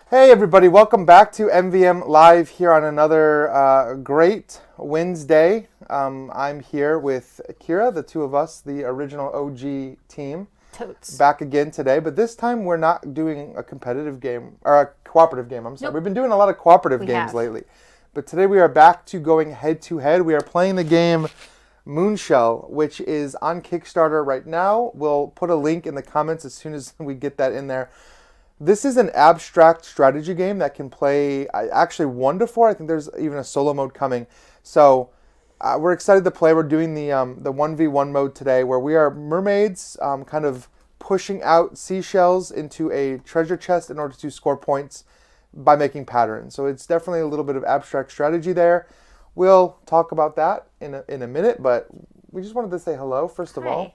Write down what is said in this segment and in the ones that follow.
Hey everybody, welcome back to MvM Live here on another great Wednesday. I'm here with Kira, the two of us, the original OG team. Totes. Back again today, but this time we're not doing a competitive game, or a cooperative game, I'm sorry. Nope. We've been doing a lot of cooperative We games have. lately. But today we are back to going head to head. We are playing the game Moonshell, which is on Kickstarter right now. We'll put a link in the comments as soon as we get that in there. This is an abstract strategy game that can play actually 1 to 4. I think there's even a solo mode coming. So we're excited to play. We're doing the 1v1 mode today where we are mermaids kind of pushing out seashells into a treasure chest in order to score points by making patterns. So it's definitely a little bit of abstract strategy there. We'll talk about that in a minute, but we just wanted to say hello, first of all,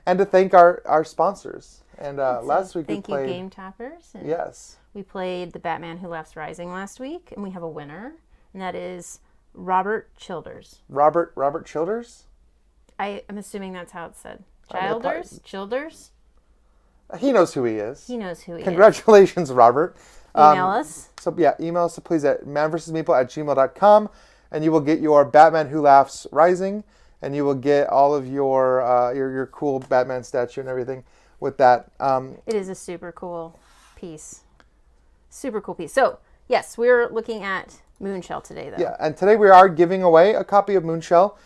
and to thank our sponsors. And last week we played... Thank you, Game Toppers. And yes. We played The Batman Who Laughs Rising last week, and we have a winner, and that is Robert Childers. Robert Childers? I'm assuming that's how it's said. Childers? He knows who he is. He knows who he is. Congratulations, Robert. Email us. So yeah, email us please at manvsmeeple@gmail.com, and you will get your Batman Who Laughs Rising, and you will get all of your cool Batman statue and everything with that. It is a super cool piece. Super cool piece. So, yes, we're looking at Moonshell today, though. Yeah, and today we are giving away a copy of Moonshell.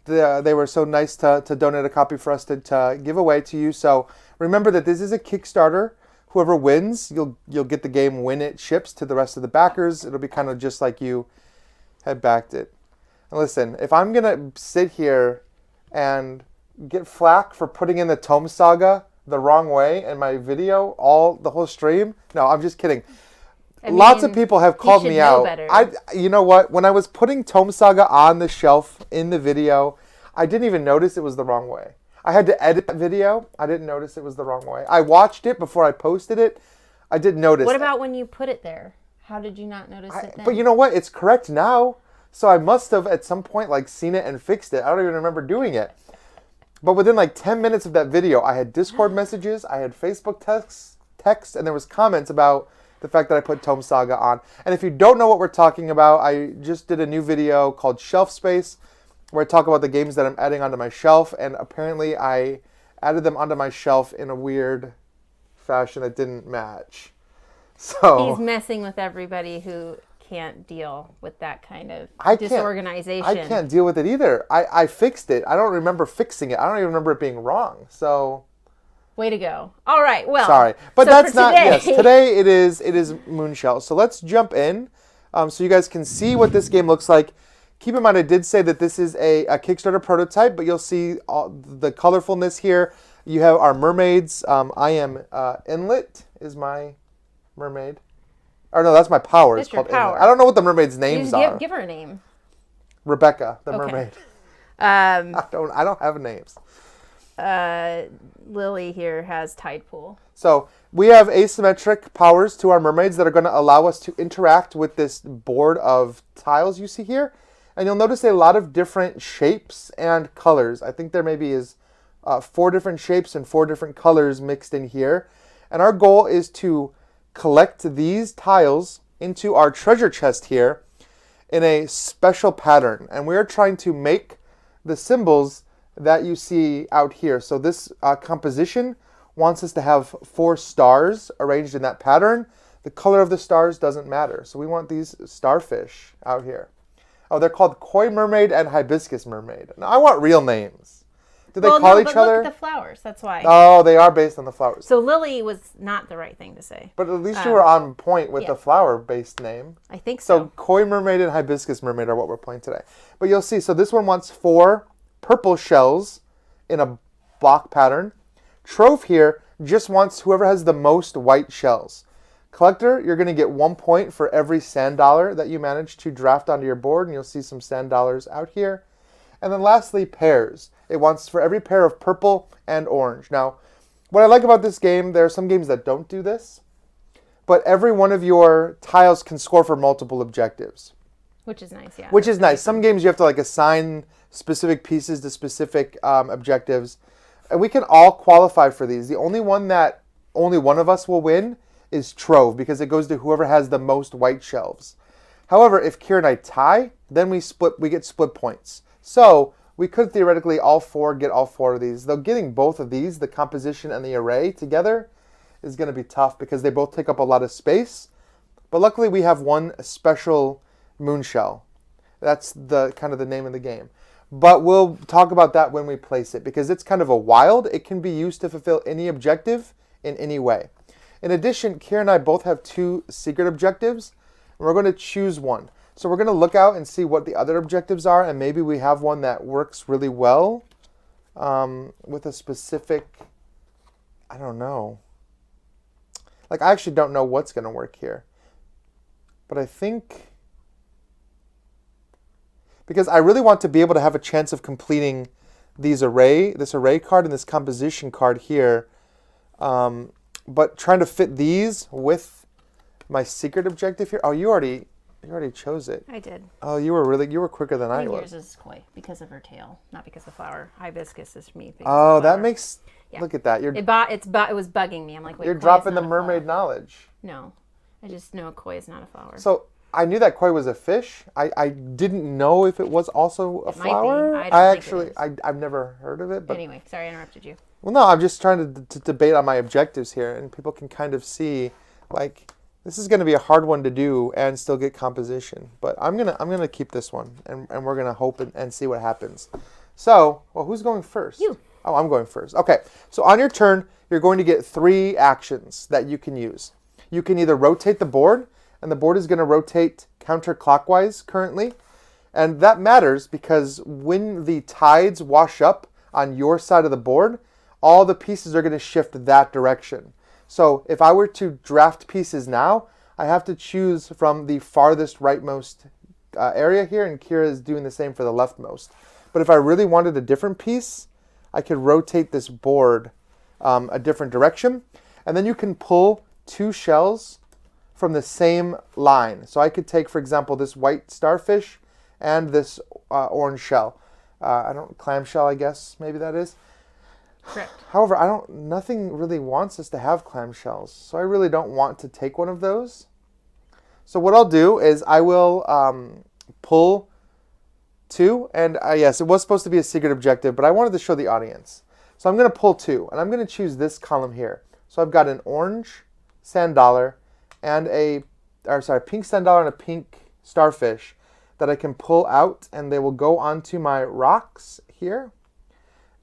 They were so nice to donate a copy for us to give away to you. So remember that this is a Kickstarter. Whoever wins, you'll get the game when it ships to the rest of the backers. It'll be kind of just like you had backed it. And listen, if I'm going to sit here and get flack for putting in the Tome Saga the wrong way in my video, the whole stream, no, I'm just kidding. Lots of people have called me out. You know what? When I was putting Tome Saga on the shelf in the video, I didn't even notice it was the wrong way. I had to edit that video. I didn't notice it was the wrong way. I watched it before I posted it. I didn't notice. What about when you put it there? How did you not notice it then? But you know what? It's correct now. So I must have at some point seen it and fixed it. I don't even remember doing it. But within 10 minutes of that video, I had Discord messages, I had Facebook texts, and there was comments about the fact that I put Tome Saga on. And if you don't know what we're talking about, I just did a new video called Shelf Space, where I talk about the games that I'm adding onto my shelf, and apparently I added them onto my shelf in a weird fashion that didn't match. So he's messing with everybody who can't deal with that kind of disorganization. I can't deal with it either. I fixed it. I don't remember fixing it. I don't even remember it being wrong. So way to go. All right. Well, sorry. But so that's not today. Yes, today it is Moonshell. So let's jump in so you guys can see what this game looks like. Keep in mind I did say that this is a Kickstarter prototype, but you'll see all the colorfulness here. You have our mermaids. I am Inlet is my mermaid. Or no, that's my power. That's it's called power. Inlet. I don't know what the mermaids' names are. Give her a name. Rebecca, the mermaid. I don't have names. Lily here has Tide Pool. So we have asymmetric powers to our mermaids that are going to allow us to interact with this board of tiles you see here. And you'll notice a lot of different shapes and colors. I think there maybe is 4 different shapes and 4 different colors mixed in here. And our goal is to collect these tiles into our treasure chest here in a special pattern. And we're trying to make the symbols that you see out here. So this composition wants us to have 4 stars arranged in that pattern. The color of the stars doesn't matter. So we want these starfish out here. Oh, they're called Koi Mermaid and Hibiscus Mermaid. Now, I want real names. Do they call each other? Look at the flowers. That's why. Oh, they are based on the flowers. So Lily was not the right thing to say. But at least you were on point with the flower-based name. I think so. So Koi Mermaid and Hibiscus Mermaid are what we're playing today. But you'll see, so this one wants 4 purple shells in a block pattern. Trove here just wants whoever has the most white shells. Collector, you're going to get 1 point for every sand dollar that you manage to draft onto your board, and you'll see some sand dollars out here. And then lastly, pairs. It wants for every pair of purple and orange. Now, what I like about this game, there are some games that don't do this, but every one of your tiles can score for multiple objectives. Which is nice, yeah. Which is nice. Some games you have to assign specific pieces to specific objectives. And we can all qualify for these. The only one that only one of us will win is trove because it goes to whoever has the most white shelves. However, if Kira and I tie, then we get split points. So we could theoretically all four get all four of these. Though getting both of these, the composition and the array together, is going to be tough because they both take up a lot of space. But luckily we have one special Moonshell. That's the kind of the name of the game. But we'll talk about that when we place it because it's kind of a wild. It can be used to fulfill any objective in any way. In addition, Kira and I both have 2 secret objectives. And we're going to choose one. So we're going to look out and see what the other objectives are. And maybe we have one that works really well with a specific, I don't know. Like I actually don't know what's going to work here. But I think, because I really want to be able to have a chance of completing this array card and this composition card here. But trying to fit these with my secret objective here. Oh, you already chose it. I did. Oh, you were quicker than I was. Yours is koi because of her tail, not because of flower. Hibiscus is me. Oh, that makes. Yeah. Look at that. It was bugging me. I'm like, wait, you're dropping the mermaid knowledge. No, I just know koi is not a flower. So I knew that koi was a fish. I didn't know if it was also a flower. I've never heard of it. But anyway, sorry I interrupted you. Well, no, I'm just trying to debate on my objectives here, and people can kind of see, like, this is going to be a hard one to do and still get composition. But I'm gonna keep this one, and we're gonna hope and see what happens. So, well, who's going first? You. Oh, I'm going first. Okay, so on your turn, you're going to get 3 actions that you can use. You can either rotate the board, and the board is going to rotate counterclockwise currently. And that matters because when the tides wash up on your side of the board, all the pieces are going to shift that direction. So if I were to draft pieces now, I have to choose from the farthest rightmost area here, and Kira is doing the same for the leftmost. But if I really wanted a different piece, I could rotate this board a different direction. And then you can pull 2 shells from the same line. So I could take, for example, this white starfish and this orange shell. Clamshell, I guess, maybe that is. Correct. However, nothing really wants us to have clamshells. So I really don't want to take one of those. So what I'll do is I will pull 2. And yes, it was supposed to be a secret objective, but I wanted to show the audience. So I'm going to pull 2, and I'm going to choose this column here. So I've got an orange sand dollar and pink sand dollar and a pink starfish that I can pull out, and they will go onto my rocks here.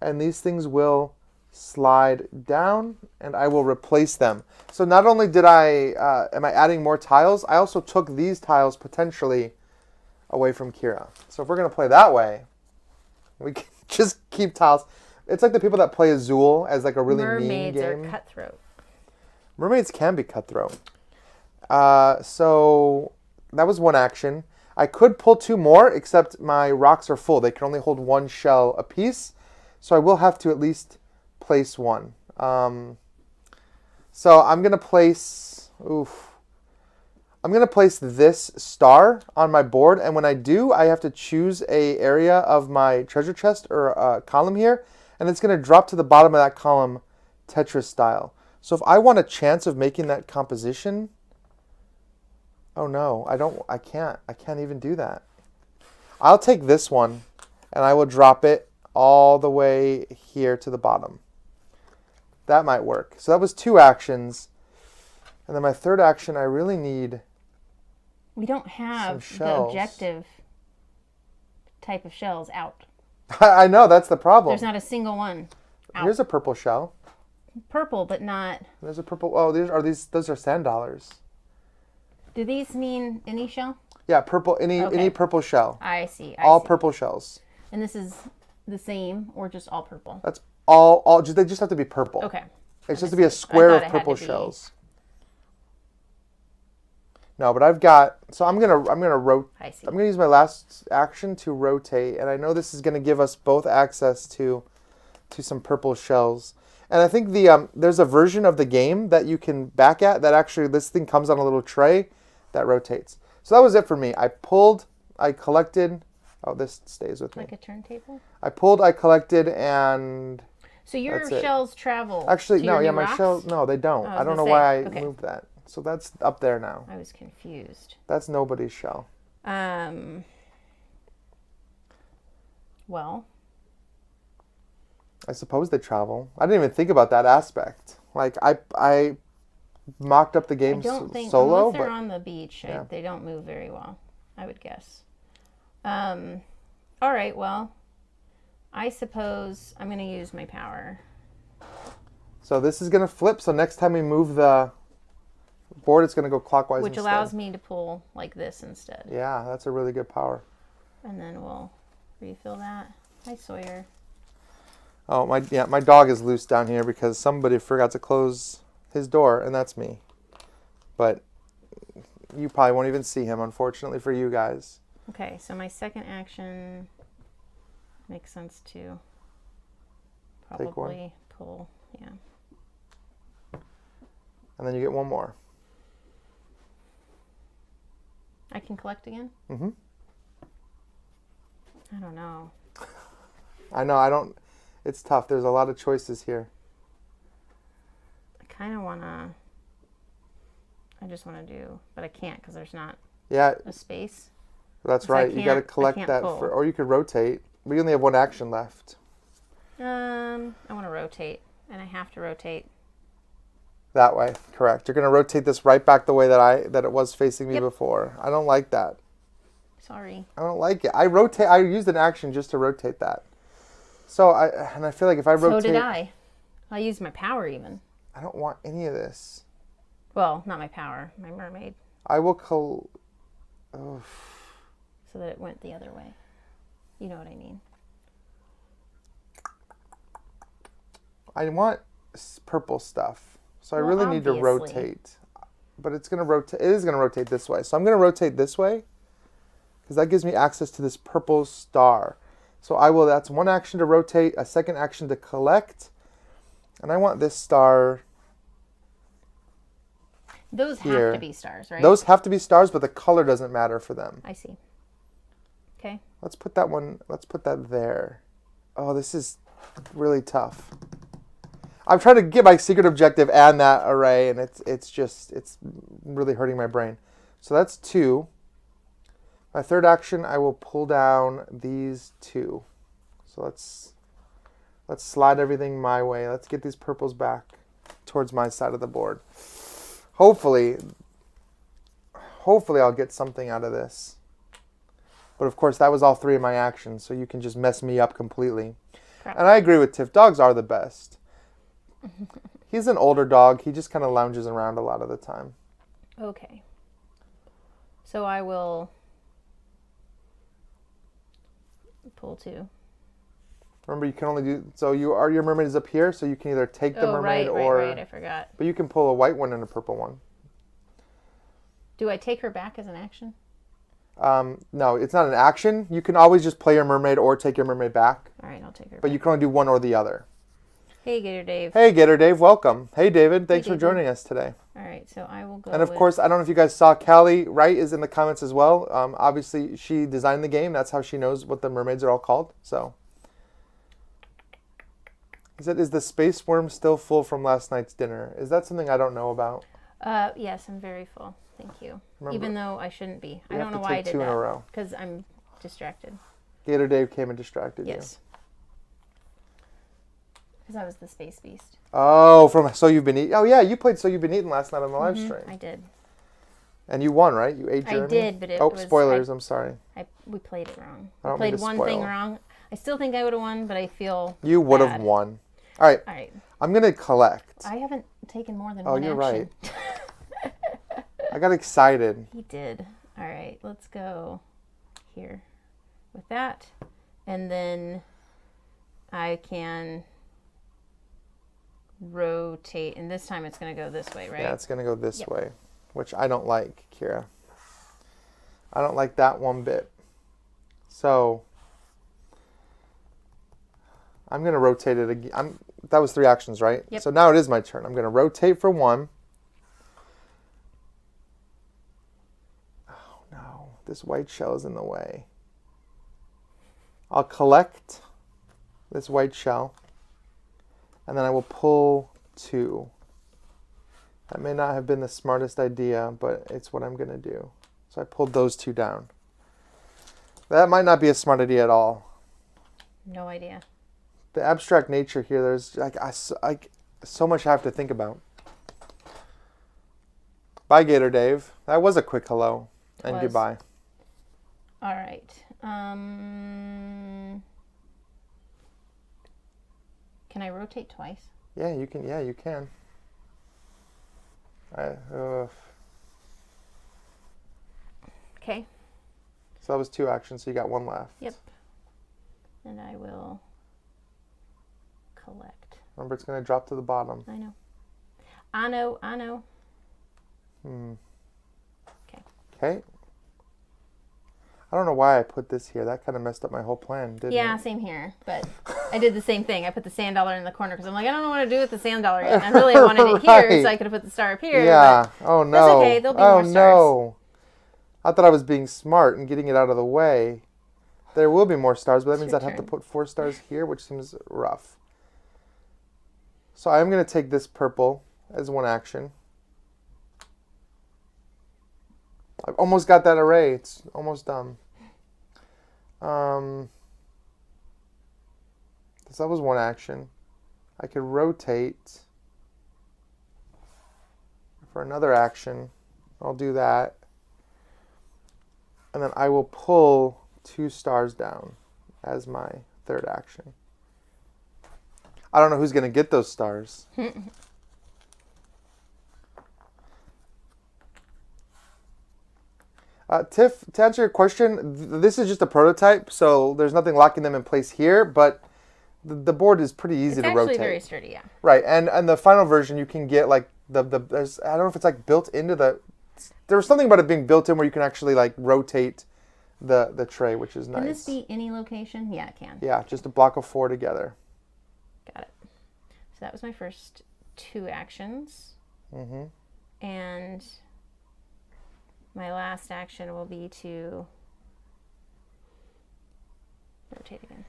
And these things will slide down, and I will replace them. So not only am I adding more tiles, I also took these tiles potentially away from Kira. So if we're going to play that way, we can just keep tiles. It's like the people that play Azul as like a really mean game. Mermaids are cutthroat. Mermaids can be cutthroat. So that was one action. I could pull 2 more, except my rocks are full. They can only hold 1 shell apiece. So I will have to at least place 1. So I'm going to place... I'm going to place this star on my board, and when I do, I have to choose a area of my treasure chest or a column here, and it's going to drop to the bottom of that column Tetris style. So if I want a chance of making that composition, oh no, I can't even do that. I'll take this one, and I will drop it all the way here to the bottom. That might work. So that was 2 actions. And then my third action, I really need... We don't have the objective type of shells out. I know, that's the problem. There's not a single one out. Here's a purple shell. Purple, but not... There's a purple... Oh, those are sand dollars. Do these mean any shell? Yeah, purple. Any purple shell. I see. All purple shells. And this is the same, or just all purple? That's all. They just have to be purple. Okay. It's just to be a square of purple shells. No, but I've got. So I'm gonna rotate. I see. I'm gonna use my last action to rotate, and I know this is gonna give us both access to some purple shells. And I think there's a version of the game that you can back at that actually this thing comes on a little tray that rotates. So that was it for me. I collected. Oh, this stays with me. Like a turntable? I pulled, I collected, and so your shells travel. Actually, to no, your yeah, new my rocks? shells. No, they don't. Oh, I don't know why I moved that. So that's up there now. I was confused. That's nobody's shell. Well, I suppose they travel. I didn't even think about that aspect. Like I mocked up the game I don't think solo, unless they're but on the beach, yeah. they don't move very well, I would guess. All right, well, I suppose I'm going to use my power. So this is going to flip. So next time we move the board, it's going to go clockwise Which instead. allows me to pull like this instead. Yeah, that's a really good power. And then we'll refill that. Hi, Sawyer. Oh, my dog is loose down here because somebody forgot to close his door, and that's me. But you probably won't even see him, unfortunately for you guys. Okay, so my second action makes sense to probably pull, yeah. And then you get one more. I can collect again? Mm-hmm. I don't know. I know, it's tough. There's a lot of choices here. I kind of want to, I just want to do, but I can't because there's not a space. That's right. You got to collect that, or you could rotate. We only have one action left. I want to rotate, and I have to rotate. That way, correct. You're going to rotate this right back the way that it was facing me before. I don't like that. Sorry. I don't like it. I used an action just to rotate that. So I feel like if I rotate... So did I. I used my power even. I don't want any of this. Well, not my power. My mermaid. I will So that it went the other way. You know what I mean. I want purple stuff. So I really need to rotate. But it's going to rotate. It is going to rotate this way. So I'm going to rotate this way because that gives me access to this purple star. So that's one action to rotate, a second action to collect. And I want this star. Those here. have to be stars, right? Those have to be stars, but the color doesn't matter for them. I see. Okay. Let's put that there. Oh, this is really tough. I'm trying to get my secret objective and that array, and it's really hurting my brain. So that's 2. My third action, I will pull down these 2. So let's slide everything my way. Let's get these purples back towards my side of the board. Hopefully I'll get something out of this. But of course, that was all 3 of my actions, so you can just mess me up completely. Crap. And I agree with Tiff. Dogs are the best. He's an older dog. He just kind of lounges around a lot of the time. Okay. So I will pull 2. Remember, you can only do... So your mermaid is up here, so you can either take the mermaid or... Right, I forgot. But you can pull a white one and a purple one. Do I take her back as an action? No, it's not an action. You can always just play your mermaid or take your mermaid back. All right, I'll take her back. But you can only do one or the other. Hey, Gator Dave. Hey, Gator Dave. Welcome. Hey, David. Thanks for joining us today. All right, so I will go And of course, I don't know if you guys saw, Callie Wright is in the comments as well. Obviously, she designed the game. That's how she knows what the mermaids are all called. So, he said, is the space worm still full from last night's dinner? Is that something I don't know about? Yes, I'm very full. Thank you. Remember, even though I shouldn't be. I have don't know to why I take did 2 in a that. row. Because I'm distracted. Gator Dave came and distracted you. Yes. Because I was the space beast. Oh, from So You've Been Eating. Oh, yeah, you played So You've Been Eating last night on the live stream. I did. And you won, right? You ate Jeremy? I did, but it was... spoilers. I'm sorry. We played it wrong. I don't We mean played to one spoil. thing wrong. I still think I would have won, but I feel You would have won. All right. All right. I'm going to collect. I haven't taken more than Oh, one you're action. right. I got excited. He did. All right, let's go here with that. And then I can rotate. And this time it's going to go this way, right? Yeah, it's going to go this way, which I don't like, Kira. I don't like that one bit. So I'm going to rotate it again. That was 3 actions, right? Yep. So now it is my turn. I'm going to rotate for 1. Oh, no. This white shell is in the way. I'll collect this white shell. And then I will pull 2. That may not have been the smartest idea, but it's what I'm going to do. So I pulled those two down. That might not be a smart idea at all. No idea. The abstract nature here, there's like so much I have to think about. Bye, Gator Dave. That was a quick hello and goodbye. All right. Can I rotate twice? Yeah, you can. Yeah, you can. Okay. So that was 2 actions, so you got 1 left. Yep. And I will collect. Remember, it's going to drop to the bottom. I know. I know. I know. Okay. Okay. I don't know why I put this here. That kind of messed up my whole plan, didn't it? Yeah, same here. But I did the same thing. I put the sand dollar in the corner because I'm like, I don't know what to do with the sand dollar yet. And really, I wanted it here, so I could have put the star up here. Yeah. Oh, no. That's okay. There'll be more stars. No. I thought I was being smart and getting it out of the way. There will be more stars, but that means I'd have to put 4 stars here, which seems rough. So I'm going to take this purple as 1 action. I've almost got that array. It's almost done. So that was 1 action. I could rotate for another action. I'll do that. And then I will pull 2 stars down as my 3rd action. I don't know who's going to get those stars. Tiff, to answer your question, this is just a prototype, so there's nothing locking them in place here, but the board is pretty easy to rotate. It's actually very sturdy, yeah. Right, and the final version you can get like there's, I don't know if it's like built into the, there was something about it being built in where you can actually like rotate the tray, which is nice. Can this be any location? Yeah, it can. Yeah, just a block of 4 together. Got it. So that was my first 2 actions. Mm-hmm. And my last action will be to rotate again.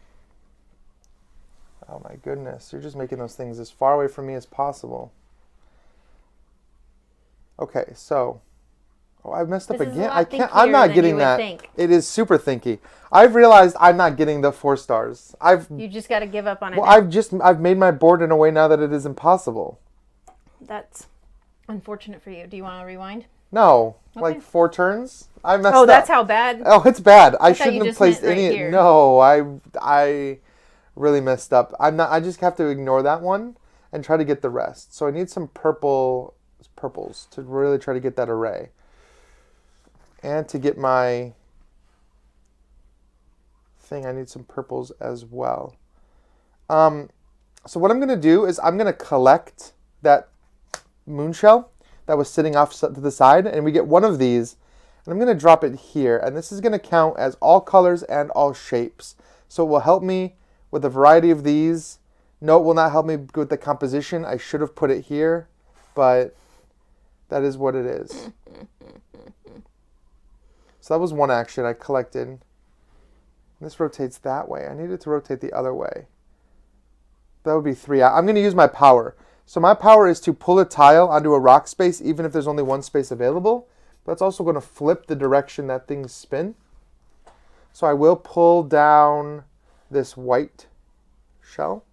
Oh my goodness, you're just making those things as far away from me as possible. Okay, so I messed up again. I can't. I'm not getting that. Think. It is super thinky. I've realized I'm not getting the 4 stars. You just got to give up on it. Well, I've made my board in a way now that it is impossible. That's unfortunate for you. Do you want to rewind? No, okay. Like 4 turns. I messed up. Oh, that's how bad. Oh, it's bad. I shouldn't have placed any. Right no, I really messed up. I just have to ignore that one and try to get the rest. So I need some purples to really try to get that array. And to get my thing, I need some purples as well. So what I'm going to do is I'm going to collect that Moonshell that was sitting off to the side, and we get 1 of these, and I'm going to drop it here. And this is going to count as all colors and all shapes. So it will help me with a variety of these. No, it will not help me with the composition. I should have put it here, but that is what it is. So that was 1 action I collected. This rotates that way. I need it to rotate the other way. That would be 3. I'm going to use my power. So my power is to pull a tile onto a rock space, even if there's only 1 space available. But it's also going to flip the direction that things spin. So I will pull down this white shell,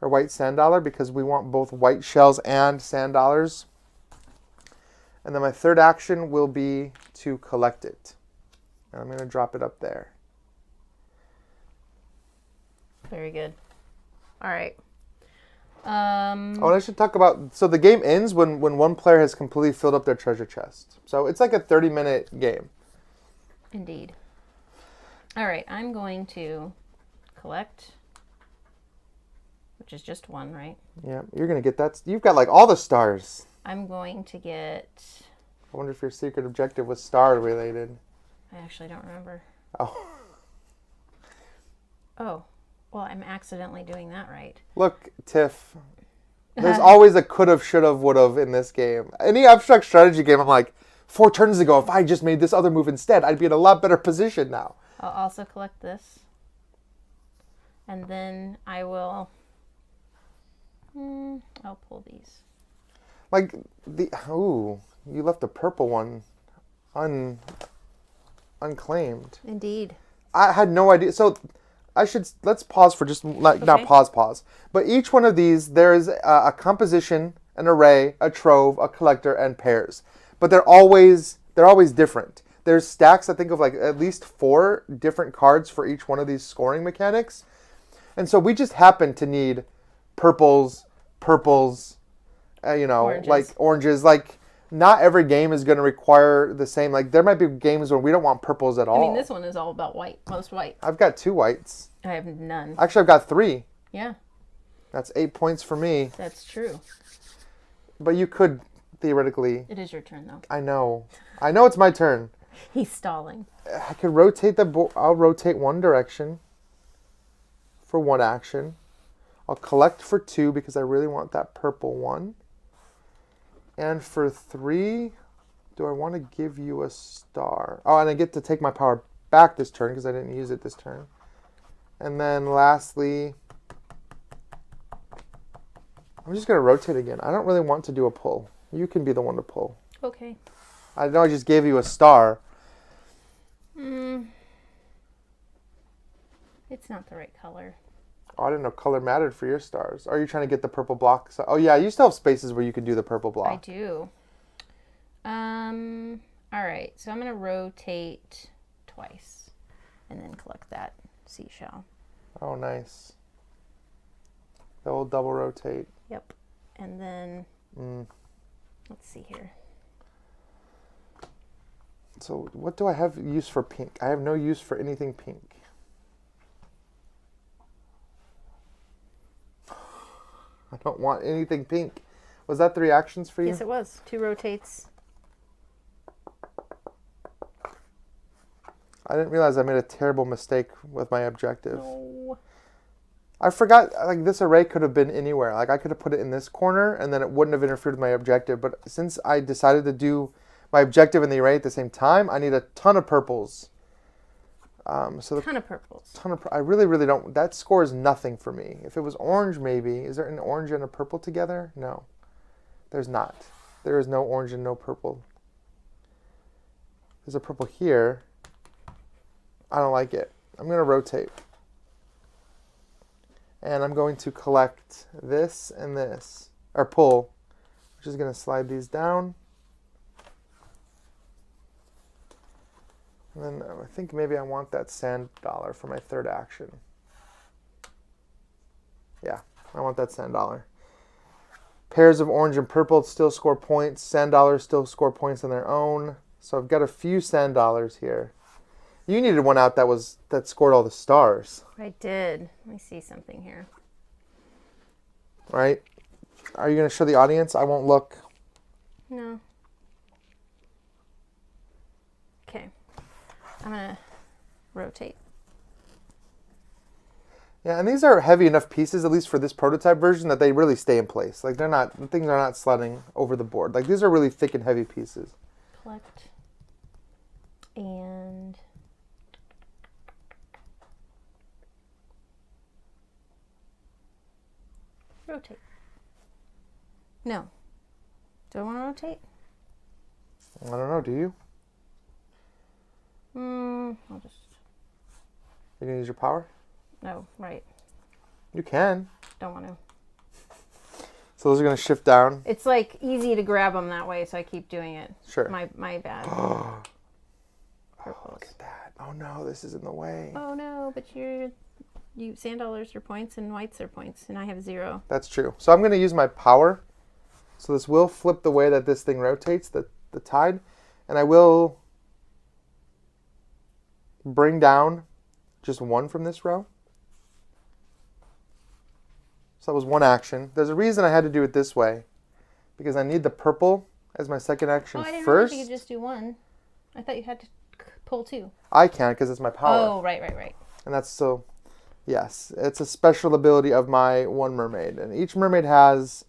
or white sand dollar, because we want both white shells and sand dollars. And then my 3rd action will be to collect it. And I'm going to drop it up there. Very good. All right. Oh, and I should talk about, so the game ends when 1 player has completely filled up their treasure chest. So it's like a 30-minute game. Indeed. All right, I'm going to collect, which is just 1, right? Yeah, you're going to get that. You've got like all the stars. I'm going to get... I wonder if your secret objective was star related. I actually don't remember. Oh. Oh. Well, I'm accidentally doing that right. Look, Tiff, there's always a could've, should've, would've in this game. Any abstract strategy game, I'm like, 4 turns ago, if I just made this other move instead, I'd be in a lot better position now. I'll also collect this. And then I will... I'll pull these. Like ooh, you left the purple one unclaimed. Indeed. I had no idea. So let's pause for just not Okay. pause. But each one of these, there's a composition, an array, a trove, a collector, and pairs. But they're always different. There's stacks, I think, of like at least 4 different cards for each one of these scoring mechanics. And so we just happen to need purples, Oranges. like oranges. Like not every game is going to require the same. Like there might be games where we don't want purples at all. I mean, this one is all about white. Most white. I've got 2 whites. I have none. Actually, I've got 3. Yeah, That's 8 points for me. that's true. But you could theoretically. It is your turn, though. I know it's my turn. He's stalling. I could rotate the board. I'll rotate one direction for 1 action. I'll collect for 2 because I really want that purple one. And for 3, do I want to give you a star? Oh, and I get to take my power back this turn because I didn't use it this turn. And then lastly, I'm just going to rotate again. I don't really want to do a pull. You can be the one to pull. Okay. I know I just gave you a star. It's not the right color. Oh, I didn't know color mattered for your stars. Are you trying to get the purple block? Oh, yeah, you still have spaces where you can do the purple block. I do. All right, so I'm going to rotate twice and then collect that seashell. Oh, nice. The old double rotate. Yep. And then, let's see here. So what do I have use for pink? I have no use for anything pink. I don't want anything pink. Was that the reactions for you? Yes, it was. 2 rotates. I didn't realize I made a terrible mistake with my objective. No. I forgot, like, this array could have been anywhere. Like, I could have put it in this corner, and then it wouldn't have interfered with my objective. But since I decided to do my objective and the array at the same time, I need a ton of purples. Ton of purples. I really, really don't. That scores nothing for me. If it was orange, maybe. Is there an orange and a purple together? No. There's not. There is no orange and no purple. There's a purple here. I don't like it. I'm going to rotate. And I'm going to collect this and this. Or pull. I'm just going to slide these down. And then I think maybe I want that sand dollar for my 3rd action. Yeah, I want that sand dollar. Pairs of orange and purple still score points. Sand dollars still score points on their own. So I've got a few sand dollars here. You needed one out that scored all the stars. I did. Let me see something here. Right? Are you going to show the audience? I won't look. No. Okay. I'm going to rotate. Yeah, and these are heavy enough pieces, at least for this prototype version, that they really stay in place. Like, things are not sledding over the board. Like, these are really thick and heavy pieces. Collect. And rotate. No. Do I want to rotate? I don't know, do you? I'll just... You going to use your power? No, right. You can. Don't want to. So those are going to shift down. It's like easy to grab them that way, so I keep doing it. Sure. My bad. Oh, Purples. look at that. Oh no, this is in the way. Oh no, but you sand dollars are points and whites are points, and I have 0. That's true. So I'm going to use my power. So this will flip the way that this thing rotates, the tide. And I will bring down just 1 from this row. So that was 1 action. There's a reason I had to do it this way. Because I need the purple as my 2nd action I didn't first. know you could just do 1. I thought you had to pull 2. I can because it's my power. Oh, right. And that's so, yes. It's a special ability of my one mermaid. And each mermaid has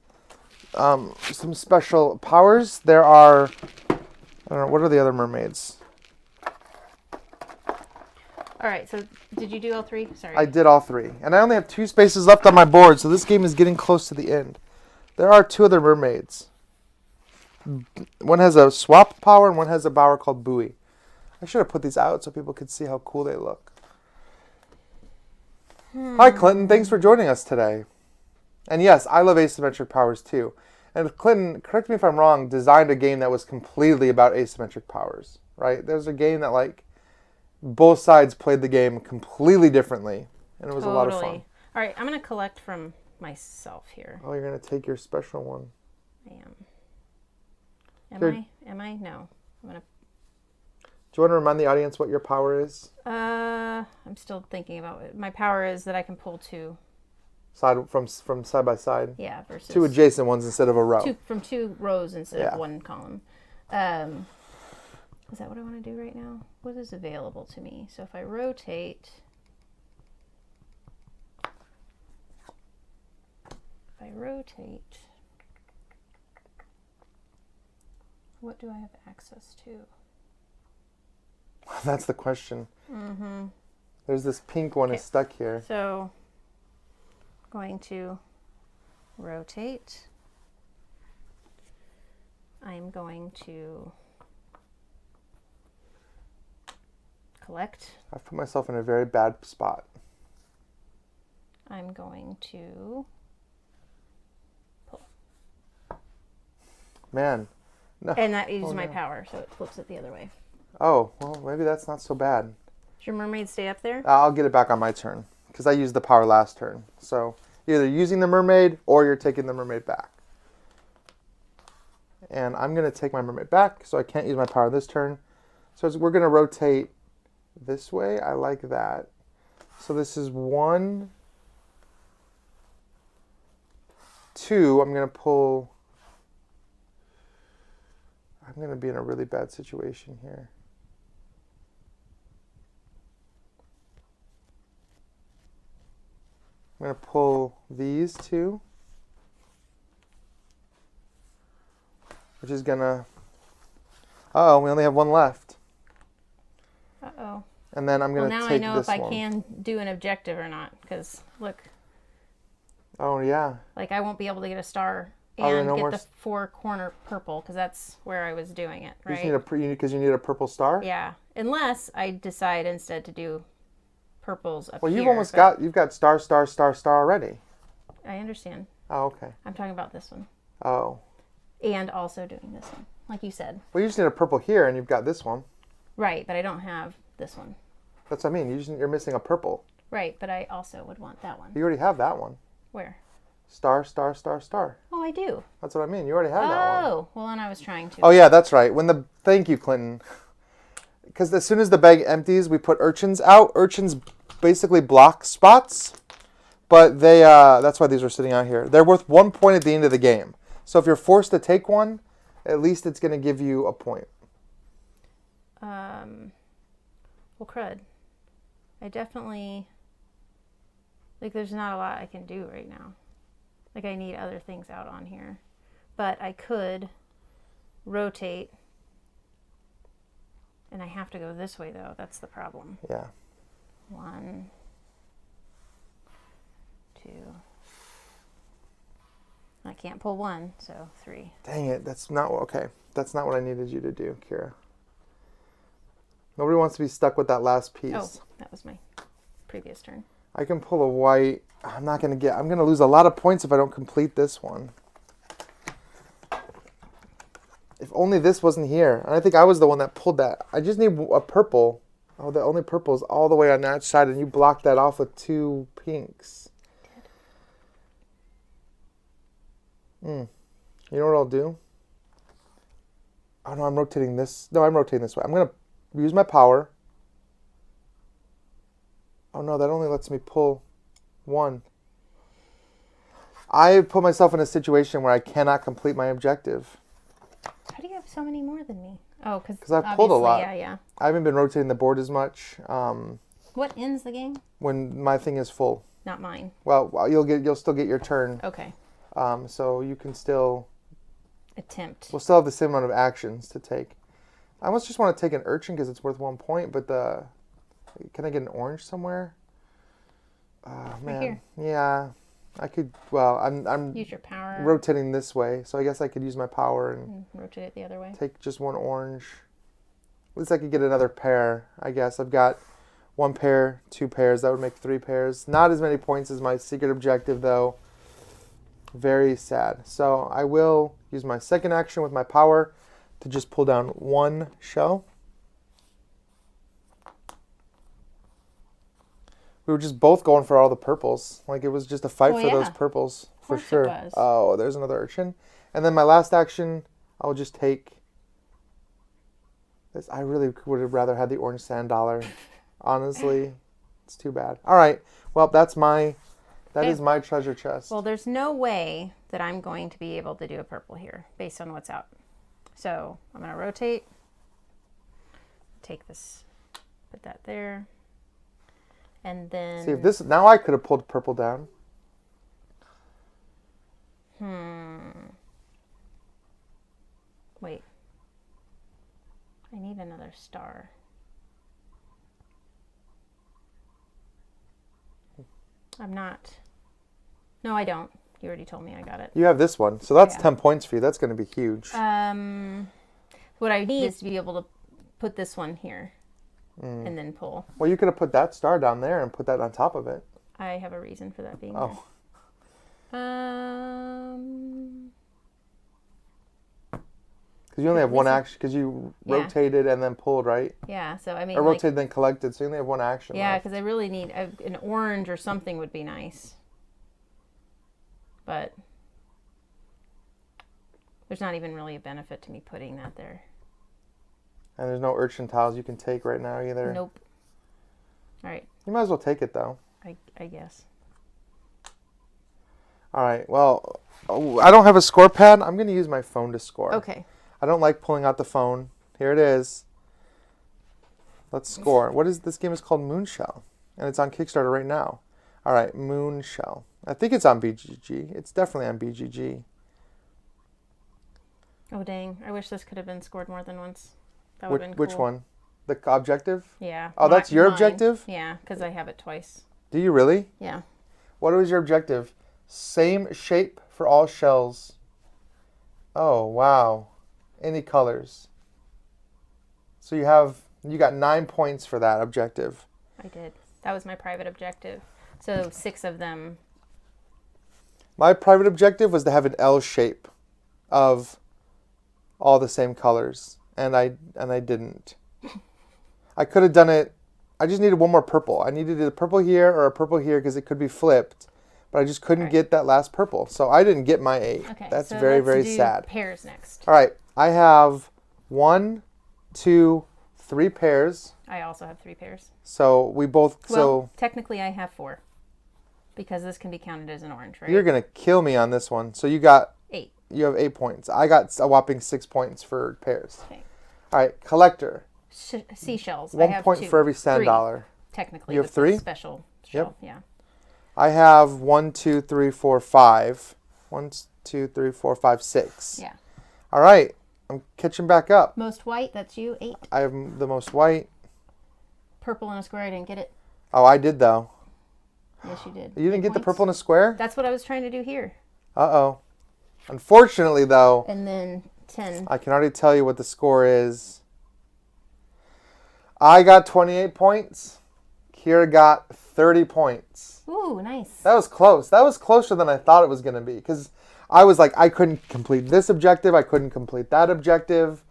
some special powers. There are, I don't know, what are the other mermaids? All right, so did you do all 3? Sorry. I did all 3. And I only have 2 spaces left on my board, so this game is getting close to the end. There are 2 other mermaids. one has a swap power and one has a power called buoy. I should have put these out so people could see how cool they look. Hi, Clinton. Thanks for joining us today. And yes, I love asymmetric powers too. And Clinton, correct me if I'm wrong, designed a game that was completely about asymmetric powers, right? There's a game that like both sides played the game completely differently, and it was a lot of fun. All right, I'm going to collect from myself here. Oh, you're going to take your special one. I am. Am I? No. I'm going to... Do you want to remind the audience what your power is? I'm still thinking about it. My power is that I can pull two. From side by side? Yeah, versus... Two adjacent ones instead of a row. From two rows instead of one column. Is that what I want to do right now? What is available to me? So if I rotate... what do I have access to? That's the question. There's this pink one is stuck here. So, going to rotate. I'm going to collect. I've put myself in a very bad spot. I'm going to pull. Man. No. And that uses my power, so it flips it the other way. Oh, well, maybe that's not so bad. Does your mermaid stay up there? I'll get it back on my turn, because I used the power last turn. So, either using the mermaid, or you're taking the mermaid back. And I'm going to take my mermaid back, so I can't use my power this turn. So we're going to rotate this way. I like that. So this is 1, 2. I'm going to pull... I'm going to be in a really bad situation here. I'm going to pull these two, which is going to... Uh-oh, we only have one left. Uh-oh. And then I'm going to take this one. Now I know if I can do an objective or not, because look. Oh, yeah. Like, I won't be able to get a star and get the 4-corner purple, because that's where I was doing it, right? Because you need a purple star? Yeah. Unless I decide instead to do purples up here. Well, you've got star, star, star, star already. I understand. Oh, okay. I'm talking about this one. Oh. And also doing this one, like you said. Well, you just need a purple here, and you've got this one. Right, but I don't have this one. That's what I mean. You're missing a purple. Right, but I also would want that one. You already have that one. Where? Star, star, star, star. Oh, I do. That's what I mean. You already have that one. Oh, well, then I was trying to. Oh, yeah, that's right. Thank you, Clinton. Because as soon as the bag empties, we put urchins out. Urchins basically block spots, but that's why these are sitting out here. They're worth 1 point at the end of the game. So if you're forced to take one, at least it's going to give you a point. Well, crud. I definitely... Like, there's not a lot I can do right now. Like, I need other things out on here. But I could rotate. And I have to go this way, though. That's the problem. Yeah. 1, 2. I can't pull 1, so 3. Dang it. That's not okay. That's not what I needed you to do, Kira. Nobody wants to be stuck with that last piece. Oh, that was my previous turn. I can pull a white. I'm going to lose a lot of points if I don't complete this one. If only this wasn't here. And I think I was the one that pulled that. I just need a purple. Oh, the only purple is all the way on that side, and you blocked that off with 2 pinks. You know what I'll do? Oh, no, I'm rotating this. No, I'm rotating this way. I'm going to use my power. Oh, no, that only lets me pull 1. I put myself in a situation where I cannot complete my objective. How do you have so many more than me? Oh, because I've pulled a lot. Yeah. I haven't been rotating the board as much. What ends the game? When my thing is full. Not mine. Well, you'll still get your turn. Okay. So you can still attempt. We'll still have the same amount of actions to take. I almost just want to take an urchin because it's worth 1 point, but can I get an orange somewhere? Oh, man. Right here. Yeah. I could, well, I'm Use your power. rotating this way, so I guess I could use my power and rotate it the other way. take just one orange. At least I could get another pair, I guess. I've got 1 pair, 2 pairs. That would make 3 pairs. Not as many points as my secret objective, though. Very sad. So I will use my second action with my power to just pull down 1 shell. We were just both going for all the purples. Like, it was just a fight for those purples, for sure. It was. Oh, there's another urchin. And then my last action, I'll just take this. I really would have rather had the orange sand dollar. Honestly, it's too bad. All right. Well, that is my treasure chest. Well, there's no way that I'm going to be able to do a purple here based on what's out. So I'm going to rotate. Take this, put that there. And then... See, if this... Now I could have pulled purple down. Wait. I need another star. I'm not... No, I don't. You already told me I got it. You have this one. So that's 10 points for you. That's going to be huge. What I need is to be able to put this one here. And then pull. Well, you could have put that star down there and put that on top of it. I have a reason for that being Oh. there. Because you only have one action. Because you rotated and then pulled, right? Yeah, so I mean... Or rotated then collected, so you only have one action. Yeah, because I really need... an orange or something would be nice. But... there's not even really a benefit to me putting that there. And there's no urchin tiles you can take right now either. Nope. All right. You might as well take it, though. I guess. All right. Well, I don't have a score pad. I'm going to use my phone to score. Okay. I don't like pulling out the phone. Here it is. Let's score. What is this game? Is called Moonshell, and it's on Kickstarter right now. All right, Moonshell. I think it's on BGG. It's definitely on BGG. Oh dang! I wish this could have been scored more than once. That would have been cool. Which one? The objective? Yeah. Oh, that's your mine. objective? Yeah, because I have it twice. Do you really? Yeah. What was your objective? Same shape for all shells. Oh, wow. Any colors. So you got 9 points for that objective. I did. That was my private objective. So 6 of them. My private objective was to have an L shape of all the same colors. And I didn't. I could have done it. I just needed one more purple. I needed a purple here or a purple here because it could be flipped. But I just couldn't get that last purple. So I didn't get my 8. Okay, That's so very, let's very do sad. Pairs next. All right. I have 1, 2, 3 pairs. I also have 3 pairs. So we both... Well, technically I have 4. Because this can be counted as an orange, right? You're going to kill me on this one. So you got... 8. You have 8 points. I got a whopping 6 points for pairs. Okay. All right. Collector. Seashells. 1 I have point 2. for every sand 3, dollar. Technically. You have with the 3? Special shell. Yeah. I have 1, 2, 3, 4, 5. 1, 2, 3, 4, 5, 6. Yeah. All right. I'm catching back up. Most white, that's you, 8. I have the most white. Purple in a square, I didn't get it. Oh, I did, though. Yes, you did. You didn't 8 get the points. purple in a square? That's what I was trying to do here. Uh-oh. Unfortunately, though, And then 10. I can already tell you what the score is. I got 28 points. Kira got 30 points. Ooh, nice. That was close. That was closer than I thought it was going to be. Because I was like, I couldn't complete this objective. I couldn't complete that objective.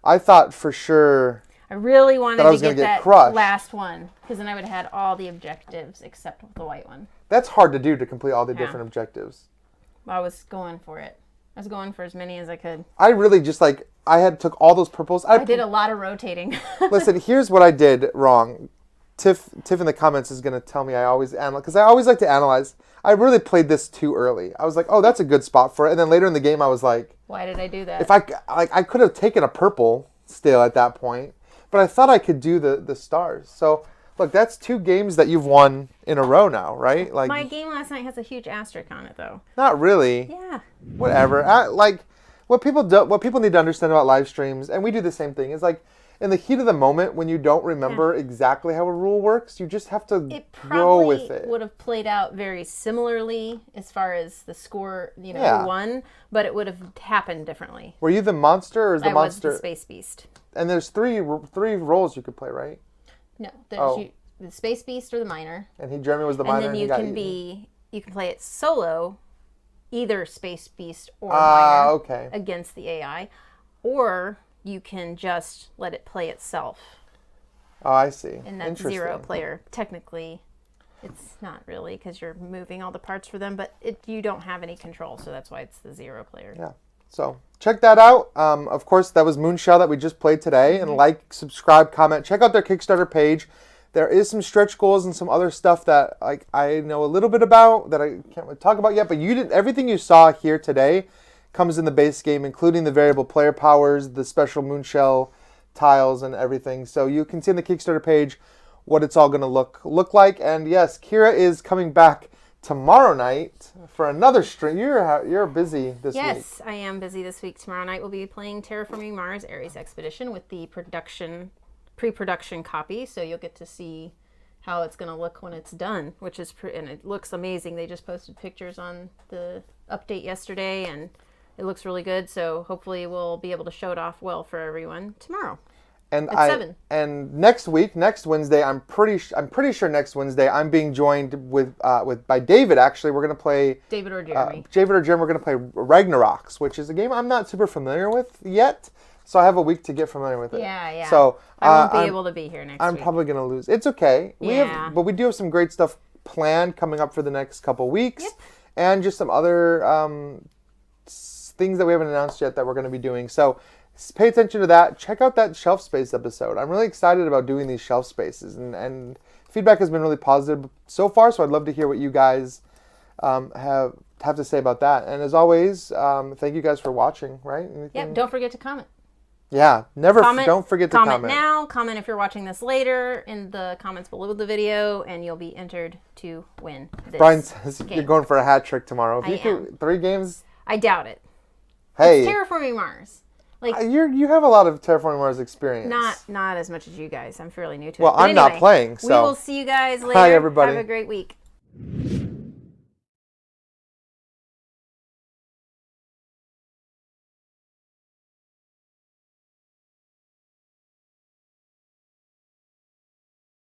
I thought for sure... I really wanted that I was to gonna get that crushed. last one. Because then I would have had all the objectives except the white one. That's hard to do, to complete all the different objectives. I was going for it. I was going for as many as I could. I really just like... I had took all those purples. I did a lot of rotating. Listen, here's what I did wrong. Tiff in the comments is going to tell me I always analyze, because I always like to analyze. I really played this too early. I was like, oh, that's a good spot for it. And then later in the game, I was like, why did I do that? if I could have taken a purple still at that point, but I thought I could do the stars. So look, that's 2 games that you've won in a row now, right? Like, my game last night has a huge asterisk on it, though. not really. Yeah. Whatever. What people need to understand about live streams, and we do the same thing, is like, in the heat of the moment, when you don't remember exactly how a rule works, you just have to go with it. It probably would have played out very similarly as far as the score, who won, but it would have happened differently. Were you the monster or is the monster? I was the Space Beast. And there's three roles you could play, right? No, there's the Space Beast or the miner. And Jeremy was the miner. And then you can play it solo, either Space Beast or miner against the AI, or you can just let it play itself. Oh, I see. And that's 0 player. Technically, it's not really because you're moving all the parts for them, but you don't have any control, so that's why it's the 0 player. Yeah. So check that out. Of course, that was Moonshell that we just played today. And like, subscribe, comment. Check out their Kickstarter page. There is some stretch goals and some other stuff that I know a little bit about that I can't really talk about yet. But everything you saw here today comes in the base game, including the variable player powers, the special Moonshell tiles, and everything. So you can see on the Kickstarter page what it's all going to look like. And yes, Kira is coming back tomorrow night for another stream. You're busy this week. Yes, I am busy this week. Tomorrow night we'll be playing Terraforming Mars Ares Expedition with the pre-production copy, so you'll get to see how it's going to look when it's done, and it looks amazing. They just posted pictures on the update yesterday, and it looks really good, so hopefully we'll be able to show it off well for everyone tomorrow. And at 7. And next Wednesday, I'm pretty sure next Wednesday I'm being joined by David. Actually, we're gonna play David or Jeremy. We're gonna play Ragnaroks, which is a game I'm not super familiar with yet. So I have a week to get familiar with it. Yeah. So I won't be able to be here next week. I'm probably gonna lose. It's okay. But we do have some great stuff planned coming up for the next couple weeks, and just some other things that we haven't announced yet that we're going to be doing. So pay attention to that. Check out that shelf space episode. I'm really excited about doing these shelf spaces, and feedback has been really positive so far. So I'd love to hear what you guys have to say about that. And as always, thank you guys for watching. Right? Yep. Don't forget to comment. Yeah, don't forget to comment. Comment now. Comment if you're watching this later in the comments below the video, and you'll be entered to win this Brian says game. You're going for a hat trick tomorrow. If I you could, 3 games. I doubt it. Hey, it's Terraforming Mars. You have a lot of Terraforming Mars experience. Not as much as you guys. I'm fairly new to it. Well, I'm not playing, so. We will see you guys later. Hi, everybody. Have a great week.